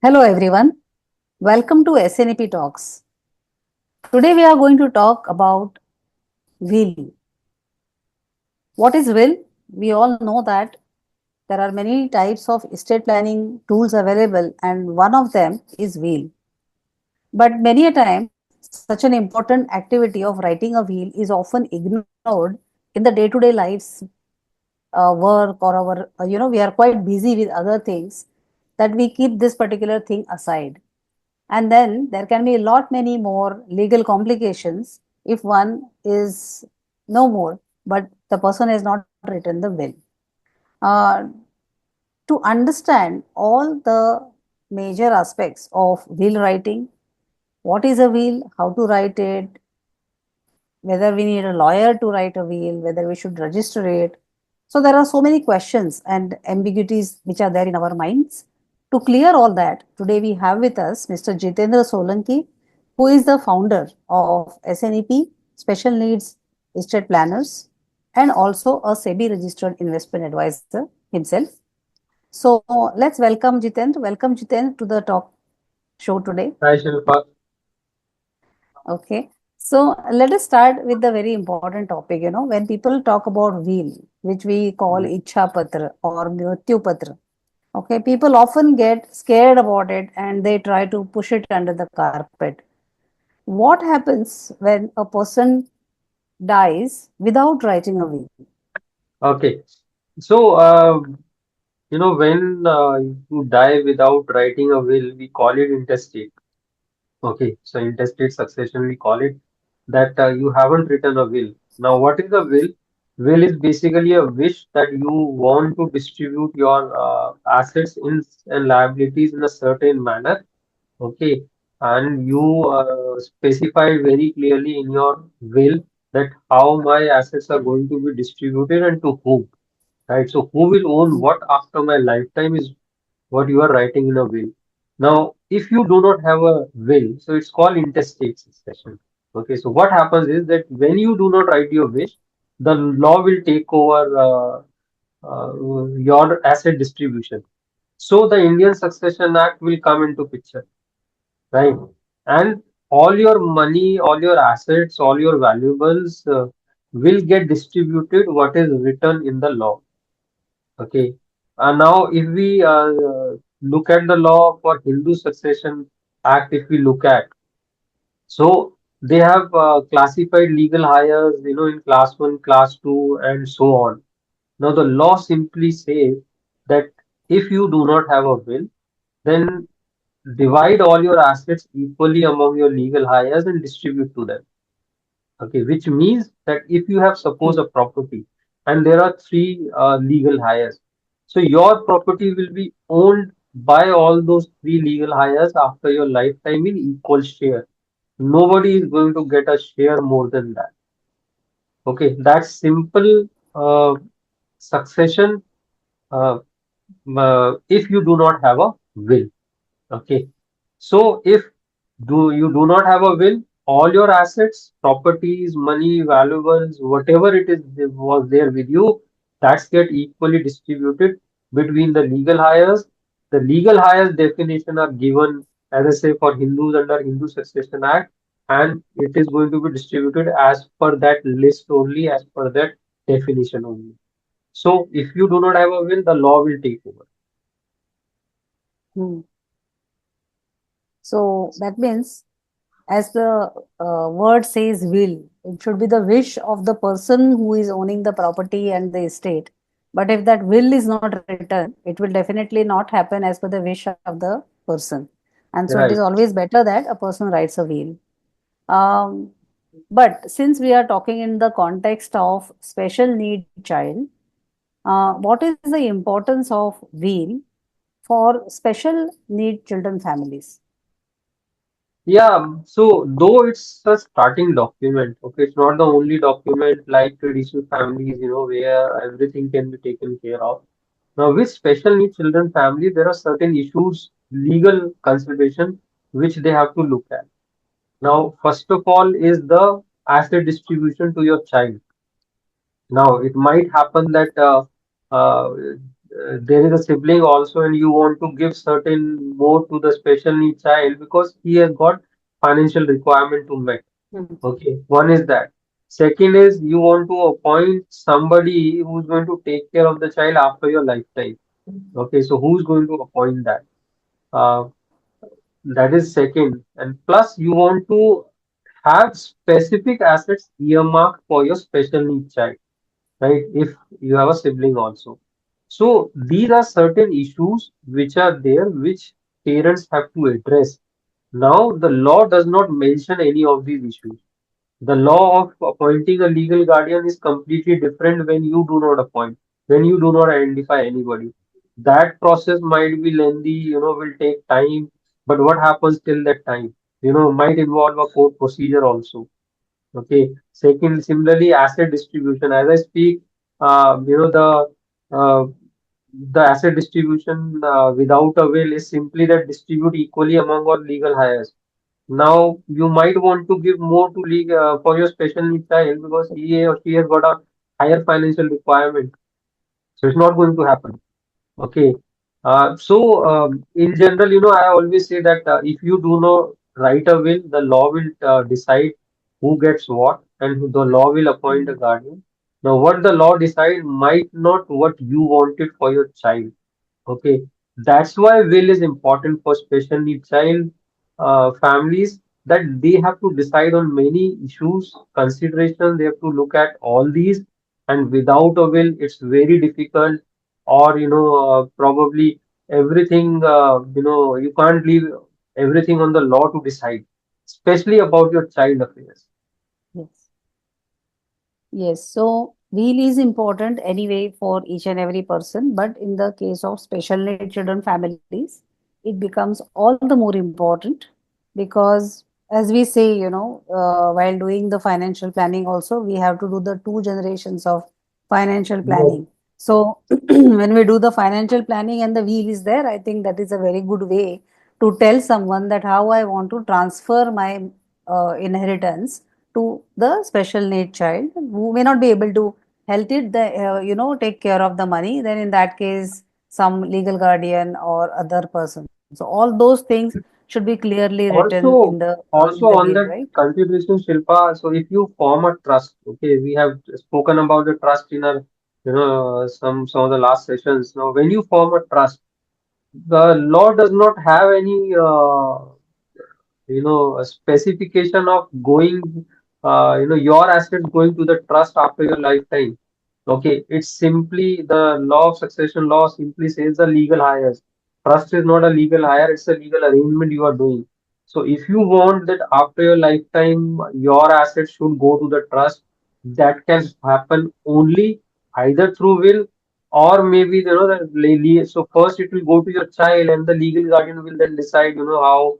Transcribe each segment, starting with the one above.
Hello everyone, welcome to SNEP Talks. Today we are going to talk about will. What is will? We all know that there are many types of estate planning tools available and one of them is will. But many a times such an important activity of writing a will is often ignored in the day-to-day lives work or our we are quite busy with other things that we keep this particular thing aside. And then there can be a lot many more legal complications if one is no more, but the person has not written the will. Uh, to understand all the major aspects of will writing, what is a will, how to write it, whether we need a lawyer to write a will, whether we should register it. So there are so many questions and ambiguities which are there in our minds. To clear all that, today we have with us Mr. Jitendra Solanki, who is the founder of SNEP, Special Needs Estate Planners, and also a SEBI registered investment advisor himself. So let's welcome Jitendra. Welcome Jitendra to the talk show today. Hi Shilpa. Okay. So let us start with the very important topic. When people talk about will, which we call Ichha Patra or Mrityu Patra, okay, people often get scared about it and they try to push it under the carpet. What happens when a person dies without writing a will? Okay. So, when you die without writing a will, we call it intestate. Okay. So, intestate succession, we call it that you haven't written a will. Now, what is a will? Will is basically a wish that you want to distribute your assets and liabilities in a certain manner. Okay. And you specify very clearly in your will that how my assets are going to be distributed and to whom. Right? So who will own what after my lifetime is what you are writing in a will. Now, if you do not have a will, so it's called intestate succession. Okay, so what happens is that when you do not write your wish, the law will take over your asset distribution. So the Indian Succession Act will come into picture, right? And all your money, all your assets, all your valuables will get distributed what is written in the law. Okay. Now, if we look at the law for Hindu Succession Act, if we look at, so they have classified legal hires, in class one, class two, and so on. Now, the law simply says that if you do not have a will, then divide all your assets equally among your legal hires and distribute to them. Okay, which means that if you have suppose a property and there are three legal hires, so your property will be owned by all those three legal hires after your lifetime in equal share. Nobody is going to get a share more than that. Okay, that's simple succession uh, if you do not have a will. Okay. So if do not have a will, all your assets, properties, money, valuables, whatever it is that was there with you, that's get equally distributed between the legal hires. The legal hires definition are given, as I say, for Hindus under Hindu Succession Act, and it is going to be distributed as per that list only, as per that definition only. So if you do not have a will, the law will take over. Hmm. So that means, as the word says, will, it should be the wish of the person who is owning the property and the estate. But if that will is not written, it will definitely not happen as per the wish of the person. And so it is Right. always better that a person writes a will. Um, but since we are talking in the context of special need child, what is the importance of will for special need children families? Yeah, so though it's a starting document, okay, it's not the only document like traditional families, where everything can be taken care of. Now, with special needs children family, there are certain issues, legal consideration, which they have to look at. Now, first of all, is the asset distribution to your child. Now, it might happen that uh, there is a sibling also and you want to give certain more to the special needs child because he has got financial requirement to meet. Mm. Okay, one is that. Second is you want to appoint somebody who's going to take care of the child after your lifetime. Okay, so who's going to appoint that? Uh, that is second. And plus you want to have specific assets earmarked for your special needs child, right? If you have a sibling also. So these are certain issues which are there, which parents have to address. Now, the law does not mention any of these issues. The law of appointing a legal guardian is completely different when you do not appoint, when you do not identify anybody. That process might be lengthy, will take time, but what happens till that time? Might involve a court procedure also. Okay. Second, similarly, asset distribution. As I speak, uh, the asset distribution without a will is simply that distribute equally among all legal heirs. Now, you might want to give more to for your special needs child because he or she has got a higher financial requirement. So it's not going to happen. Okay. In general, I always say that if you do not write a will, the law will decide who gets what, and the law will appoint a Mm. guardian. Now, what the law decide might not what you wanted for your child. Okay, that's why will is important for special needs child families that they have to decide on many issues, considerations. They have to look at all these, and without a will, it's very difficult. Or probably everything. You can't leave everything on the law to decide, especially about your child affairs. Yes. Yes, so wheel is important anyway for each and every person, but in the case of special need children families, it becomes all the more important because, as we say, while doing the financial planning, also we have to do the two generations of financial Yes. planning. So, when we do the financial planning and the wheel is there, I think that is a very good way to tell someone that how I want to transfer my inheritance to the special need child who may not be able to help it take care of the money, then in that case some legal guardian or other person, so all those things should be clearly written Also, in the also will, on that right? contribution, Shilpa, so if you form a trust, okay, we have spoken about the trust in our, some of the last sessions. Now, when you form a trust, the law does not have any, a specification of going, your assets going to the trust after your lifetime. Okay, it's simply the law of succession law simply says the legal hires. Trust is not a legal hire, it's a legal arrangement you are doing. So if you want that after your lifetime, your assets should go to the trust, that can happen only either through will or maybe so first it will go to your child and the legal guardian will then decide how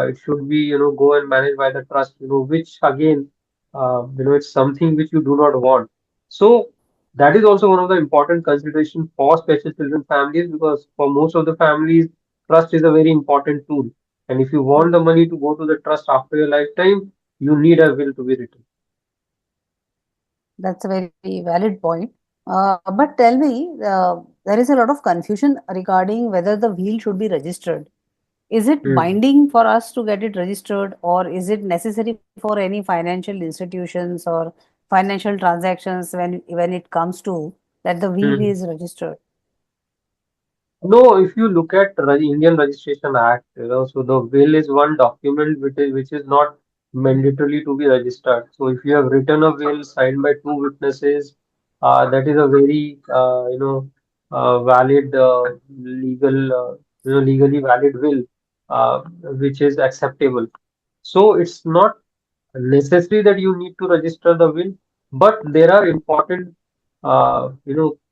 it should be go and managed by the trust which again it's something which you do not want. So that is also one of the important consideration for special children families because for most of the families, trust is a very important tool. And if you want the money to go to the trust after your lifetime, you need a will to be written. That's a very valid point. But tell me, there is a lot of confusion regarding whether the will should be registered. Is it Hmm. binding for us to get it registered, or is it necessary for any financial institutions or financial transactions when it comes to that the will Hmm. is registered? No, if you look at Indian Registration Act, so the will is one document which is not mandatorily to be registered. So if you have written a will signed by two witnesses, that is a very valid legally valid will, which is acceptable. So it's not necessary that you need to register the will, but there are important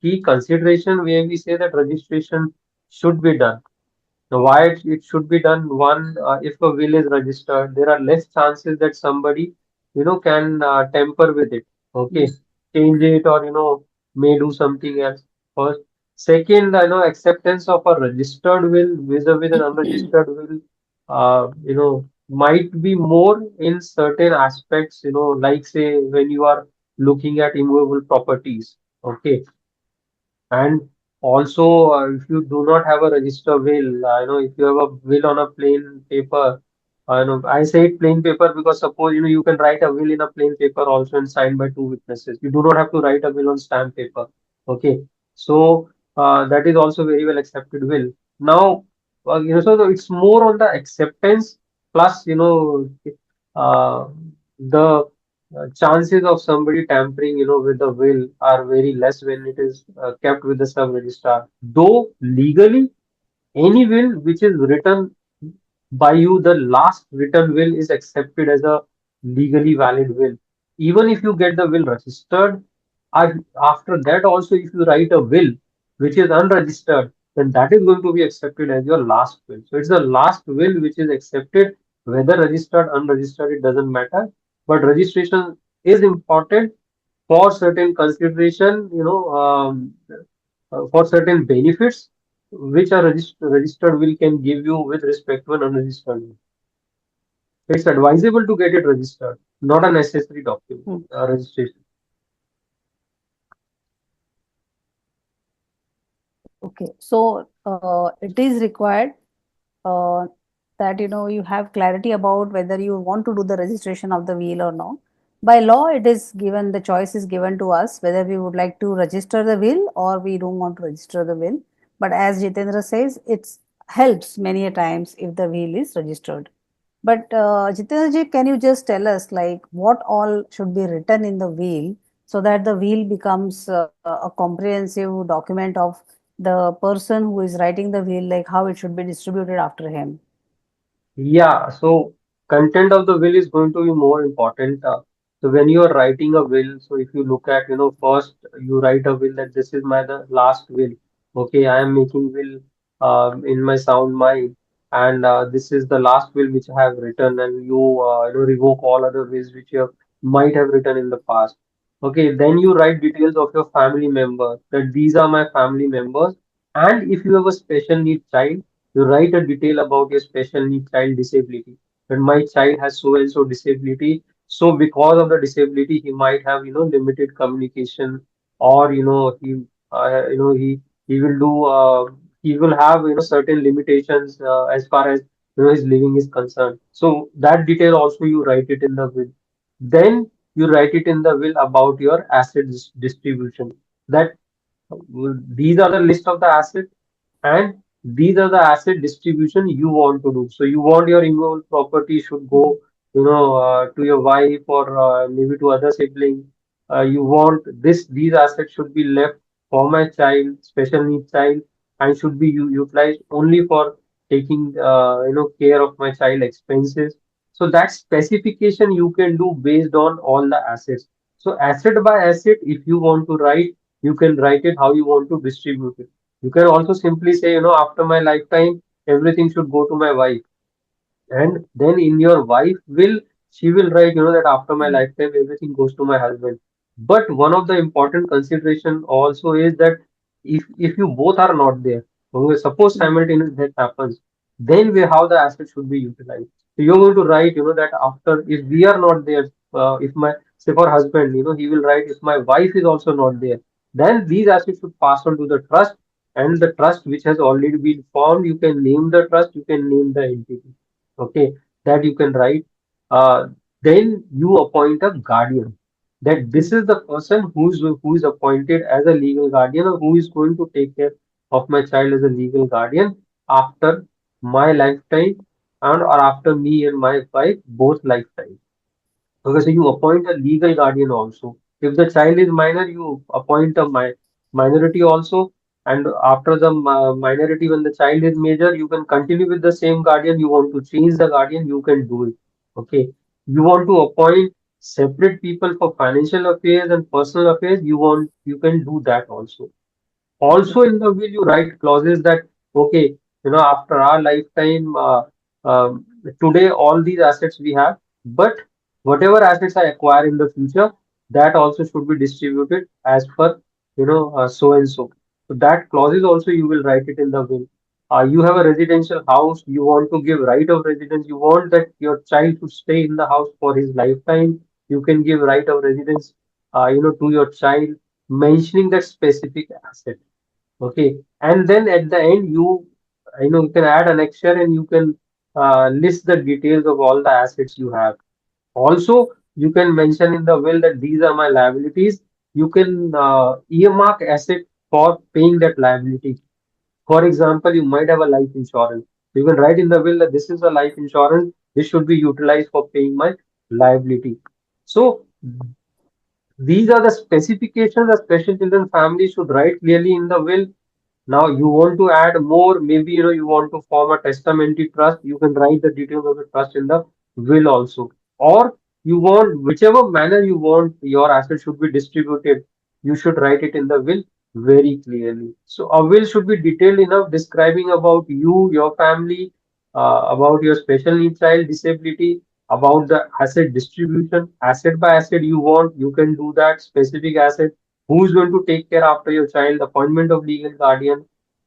key consideration where we say that registration should be done. Now, why it should be done? One, if a will is registered, there are less chances that somebody, can tamper with it. Okay, change it or may do something else. First, second, acceptance of a registered will vis-a-vis an unregistered will, might be more in certain aspects. Like say when you are looking at immovable properties. Okay, and Also, if you do not have a register will, if you have a will on a plain paper, I say it plain paper because suppose, you can write a will in a plain paper also and signed by two witnesses. You do not have to write a will on stamp paper. Okay. So, that is also very well accepted will. Now, so it's more on the acceptance plus, uh, the chances of somebody tampering, with the will are very less when it is kept with the sub registrar. Though legally, any will which is written by you, the last written will is accepted as a legally valid will. Even if you get the will registered, after that also, if you write a will which is unregistered, then that is going to be accepted as your last will. So it's the last will which is accepted, whether registered, unregistered, it doesn't matter. But registration is important for certain consideration, for certain benefits which a registered will can give you with respect to an unregistered will. It's advisable to get it registered, not a necessary document, Hmm. registration. Okay, so it is required uh, that you have clarity about whether you want to do the registration of the wheel or not. By law, it is given, the choice is given to us whether we would like to register the will or we don't want to register the will. But as Jitendra says, it helps many a times if the will is registered. But Jitendraji, can you just tell us like what all should be written in the will so that the will becomes a comprehensive document of the person who is writing the will, like how it should be distributed after him? Yeah, so content of the will is going to be more important. So when you are writing a will, so if you look at, first you write a will that this is my the last will. Okay, I am making will in my sound mind, and this is the last will which I have written, and revoke all other wills which you might have written in the past. Okay, then you write details of your family members that these are my family members, and if you have a special need child, you write a detail about your special need child disability. That my child has so and so disability. So because of the disability, he might have limited communication, or he will do he will have certain limitations as far as his living is concerned. So that detail also you write it in the will. Then you write it in the will about your asset distribution. That these are the list of the assets, and these are the asset distribution you want to do. So you want your immovable property should go, to your wife or maybe to other sibling. You want these assets should be left for my child, special needs child, and should be utilized only for taking, care of my child expenses. So that specification you can do based on all the assets. So asset by asset, if you want to write, you can write it how you want to distribute it. You can also simply say, after my lifetime, everything should go to my wife. And then in your wife will, she will write, that after my Mm, lifetime, everything goes to my husband. But one of the important consideration also is that if you both are not there, okay, suppose mm, simultaneous death happens, then how the asset should be utilized. So you're going to write, that after, if we are not there, if my, say for husband, he will write, if my wife is also not there, then these assets should pass on to the trust, and the trust which has already been formed, you can name the trust, you can name the entity. Okay, that you can write. uh, then you appoint a guardian, that this mm. is the person who is appointed as a legal guardian, or who is going to take care of my child as a legal guardian after my lifetime, and or after me and my wife both lifetime. Okay, so you appoint a legal guardian also. If the child is minor, you appoint a minority also. And after the minority, when the child is major, you can continue with the same guardian. You want to change the guardian, you can do it. Okay. You want to appoint separate people for financial affairs and personal affairs, you can do that also. Also in the will you write clauses that, okay, after our lifetime, today all these assets we have, but whatever assets I acquire in the future, that also should be distributed as per, so and so. So that clauses also you will write it in the will. You have a residential house, you want to give right of residence, you want that your child to stay in the house for his lifetime, you can give right of residence, to your child, mentioning that specific asset. Okay, and then at the end you can add annexure and you can list the details of all the assets you have. Also, you can mention in the will that these are my liabilities. You can earmark asset for paying that liability. For example, you might have a life insurance. You can write in the will that this is a life insurance. This should be utilized for paying my liability. So these are the specifications a special children family should write clearly in the will. Now you want to add more, maybe you want to form a testamentary trust, you can write the details of the trust in the will also. Or you want whichever manner you want your assets should be distributed, you should write it in the will very clearly. So a will should be detailed enough describing about you, your family, about your special needs child disability, about the asset distribution, asset by asset you want, you can do that specific asset, who is going to take care after your child, appointment of legal guardian,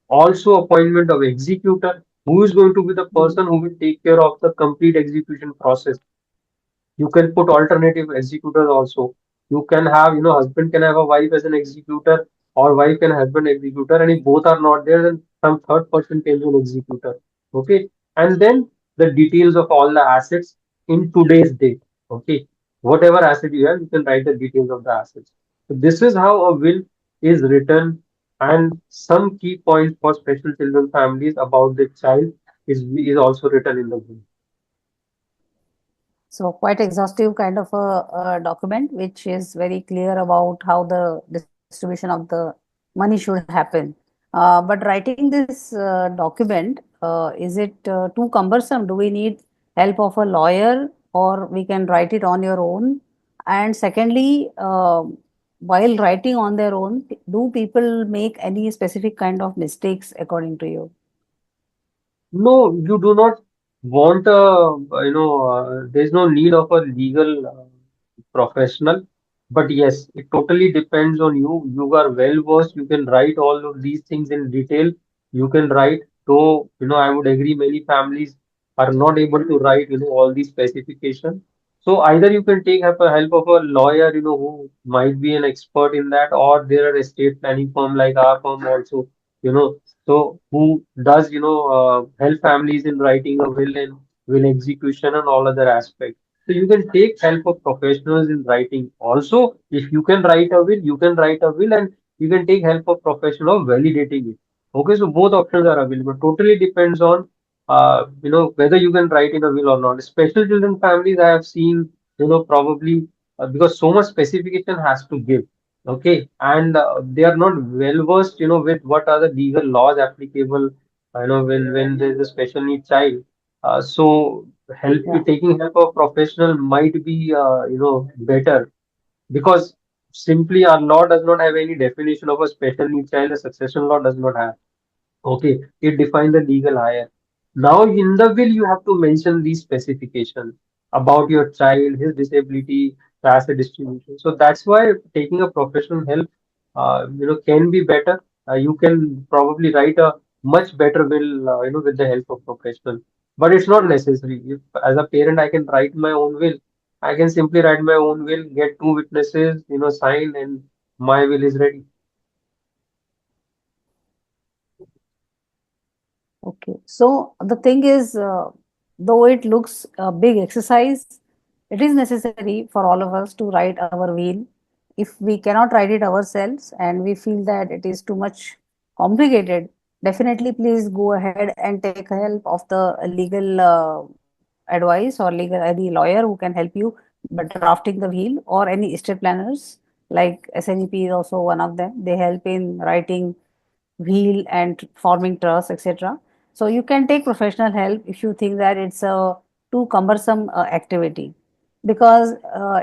also appointment of executor, who is going to be the person who will take care of the complete execution process. You can put alternative executors also. You can have, husband can have a wife as an executor, or wife can husband executor, and if both are not there, then some third person can be an executor. Okay. And then the details of all the assets in today's date. Okay. Whatever asset you have, you can write the details of the assets. So this is how a will is written, and some key points for special children families about the child is also written in the will. So quite exhaustive kind of a document, which is very clear about how the distribution of the money should happen. But writing this document, is it too cumbersome? Do we need help of a lawyer, or we can write it on your own? And secondly, while writing on their own, do people make any specific kind of mistakes according to you? No, you do not want there's no need of a legal professional. But yes, it totally depends on you. You are well versed. You can write all of these things in detail. You can write, though, I would agree many families are not able to write, all these specifications. So either you can take help of a lawyer, who might be an expert in that, or there are estate planning firm like our firm also, you know, so who does, help families in writing a will and will execution and all other aspects. So you can take help of professionals in writing. Also, if you can write a will, you can write a will and you can take help of professional of validating it. Okay, so both options are available. Totally depends on, whether you can write in a will or not. Special children families I have seen, probably because so much specification has to give. Okay, and they are not well versed, with what are the legal laws applicable, when there is a special need child. So help Yeah. taking help of professional might be, better, because simply our law does not have any definition of a special need child. The succession law does not have. Okay, it defines the legal hire. Now, in the will, you have to mention these specifications about your child, his disability, the asset distribution. So that's why taking a professional help, can be better. You can probably write a much better will, with the help of professional. But it's not necessary. If as a parent, I can write my own will. I can simply write my own will, get two witnesses, sign, and my will is ready. Okay. So the thing is, though it looks a big exercise, it is necessary for all of us to write our will. If we cannot write it ourselves and we feel that it is too much complicated, definitely please go ahead and take help of the legal advice or legal any lawyer who can help you by drafting the will, or any estate planners like SNEP is also one of them. They help in writing wheel and forming trust, etc. So you can take professional help if you think that it's a too cumbersome activity, because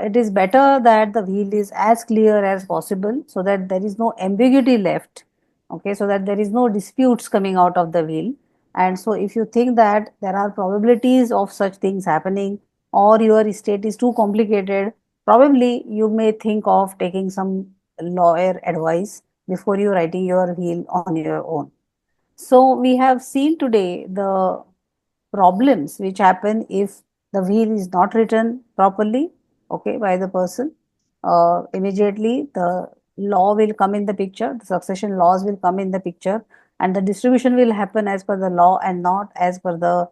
it is better that the wheel is as clear as possible so that there is no ambiguity left. Okay, so that there is no disputes coming out of the wheel. And so if you think that there are probabilities of such things happening, or your estate is too complicated, probably you may think of taking some lawyer advice before you writing your will on your own. So we have seen today the problems which happen if the will is not written properly, okay, by the person. Immediately the law will come in the picture, the succession laws will come in the picture, and the distribution will happen as per the law and not as per the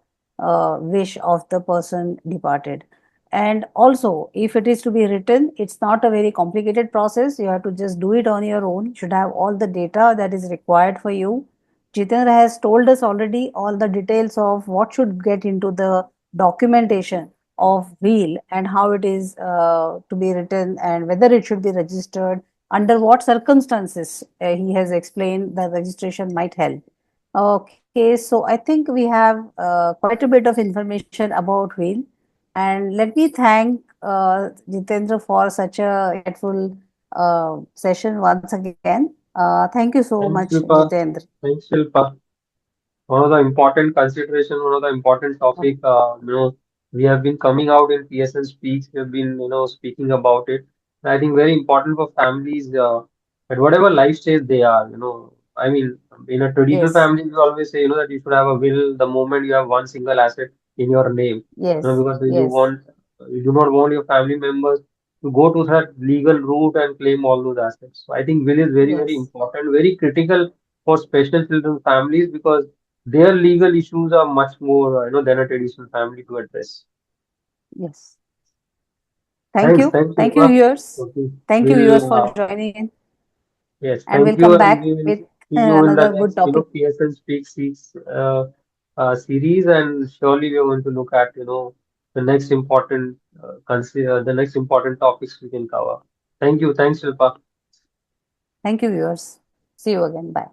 wish of the person departed. And also, if it is to be written, it's not a very complicated process. You have to just do it on your own. You should have all the data that is required for you. Jitendra has told us already all the details of what should get into the documentation of will and how it is to be written and whether it should be registered, under what circumstances he has explained the registration might help. Okay, so I think we have quite a bit of information about will, and let me thank Jitendra for such a insightful session once again. Thank you so much, Thanks, Shilpa. Jitendra. Thanks, Shilpa. One of the important consideration, one of the important topic, we have been coming out in PSN Speaks, we have been, speaking about it. And I think very important for families, at whatever life stage they are, I mean, in a traditional Yes, family, we always say, that you should have a will the moment you have one single asset in your name, yes, because yes, you do not want your family members to go to that legal route and claim all those assets. So I think will is very, very yes, important, very critical for special children families because their legal issues are much more, than a traditional family to address. yes. Thanks, Thank you, Shilpa. viewers. Okay, Thank you, viewers, we'll for joining in, yes, and we'll thank come you, and back we will with see you in the another good next, topic. PSN Speak Seeks series, and surely we are going to look at, the next important consider the next important topics we can cover. Thank you, thanks, Shilpa. Thank you, viewers. See you again. Bye.